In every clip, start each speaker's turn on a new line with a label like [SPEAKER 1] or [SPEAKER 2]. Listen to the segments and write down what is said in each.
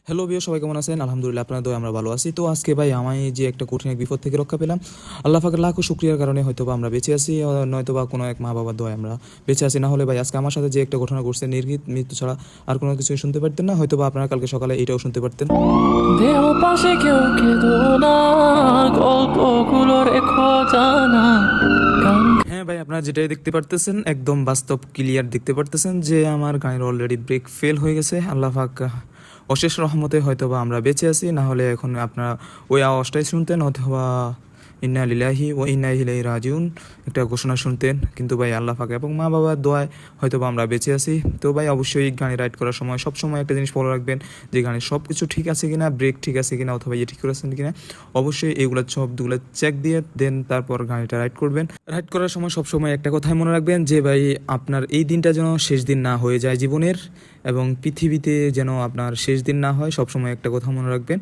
[SPEAKER 1] Hello বিয়ে, সবাই কেমন আছেন? আলহামদুলিল্লাহ, আপনার দোয়া আমরা ভালো আছি। তো আজকে ভাই আমি যে একটা কঠিন এক বিপদ থেকে রক্ষা পেলাম, আল্লাহ পাকের লাখো শুকরিয়ার কারণে হয়তো বা আমরা বেঁচে আছি, নয়তো বা কোনো এক মা বাবার দোয়ায় আমরা বেঁচে আছি। না হলে ভাই আজকে আমার সাথে যে একটা ঘটনা ঘটছে, নির্ঘৃত মৃত্যু ছাড়া আর কোনো কিছুই শুনতে পারতেন না। হয়তো বা আপনারা কালকে সকালে এটাও শুনতে পারতেন।
[SPEAKER 2] দেহ পাশে কেউ কেঁদো না, গল্পগুলো রেখো জানা।
[SPEAKER 1] হ্যাঁ ভাই, আপনারা যেটাই দেখতে পারতেছেন একদম বাস্তব ক্লিয়ার দেখতে পারতেছেন যে আমার গাড়ির অলরেডি ব্রেক ফেল হয়ে গেছে। আল্লাহ পাক অশেষ রহমতে হয়তো বা আমরা বেঁচে আছি, না হলে এখন আপনারা ওই আওয়াজটাই শুনতেন অথবা ইন্না লিল্লাহি ওয়া ইন্না ইলাইহি রাজিউন একটা ঘোষণা শুনতেন। কিন্তু ভাই আল্লাহ পাক এবং মা বাবার দোয়ায় হয়তো বা আমরা বেঁচে আছি। তো ভাই অবশ্যই গাড়ি রাইড করার সময় সবসময় একটা জিনিস ফলো রাখবেন যে গাড়ির সব কিছু ঠিক আছে কিনা, ব্রেক ঠিক আছে কিনা অথবা ঠিক করেছেন কিনা। অবশ্যই এগুলো সবগুলো চেক দিয়ে দেন তারপর গাড়িটা রাইড করবেন। রাইড করার সময় সবসময় একটা কথাই মনে রাখবেন যে ভাই আপনার এই দিনটা যেন শেষ দিন না হয়ে যায় জীবনের, এবং পৃথিবীতে যেন আপনার শেষ দিন না হয়। সবসময় একটা কথা মনে রাখবেন।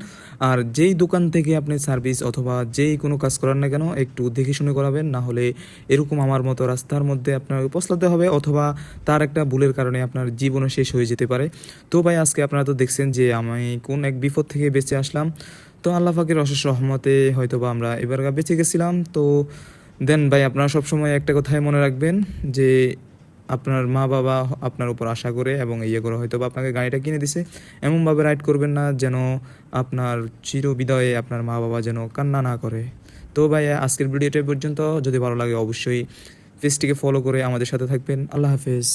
[SPEAKER 1] আর যেই দোকান থেকে আপনি সার্ভিস অথবা যেই কোনো কাজ করার না কেন একটু দেখে শুনে করাবেন, না হলে এরকম আমার মতো রাস্তার মধ্যে আপনার পছলাতে হবে অথবা তার একটা ভুলের কারণে আপনার জীবনও শেষ হয়ে যেতে পারে। তো ভাই আজকে আপনারা তো দেখছেন যে আমি কোন এক বিপদ থেকে বেঁচে আসলাম। তো আল্লাহ পাকের অশেষ রহমতে হয়তো বা আমরা এবার বেঁচে গেছিলাম। তো দেন ভাই আপনারা সবসময় একটা কথাই মনে রাখবেন যে আপনার মা বাবা আপনার উপর আশা করে এবং ইয়ে করে হয়তো বা আপনাকে গাড়িটা কিনে দিছে, এমনভাবে রাইড করবেন না যেন আপনার চিরবিদায়ে আপনার মা বাবা যেন কান্না না করে। তো ভাই আজকের ভিডিওটা পর্যন্ত। যদি ভালো লাগে অবশ্যই পেজটিকে ফলো করে আমাদের সাথে থাকবেন। আল্লাহ হাফেজ।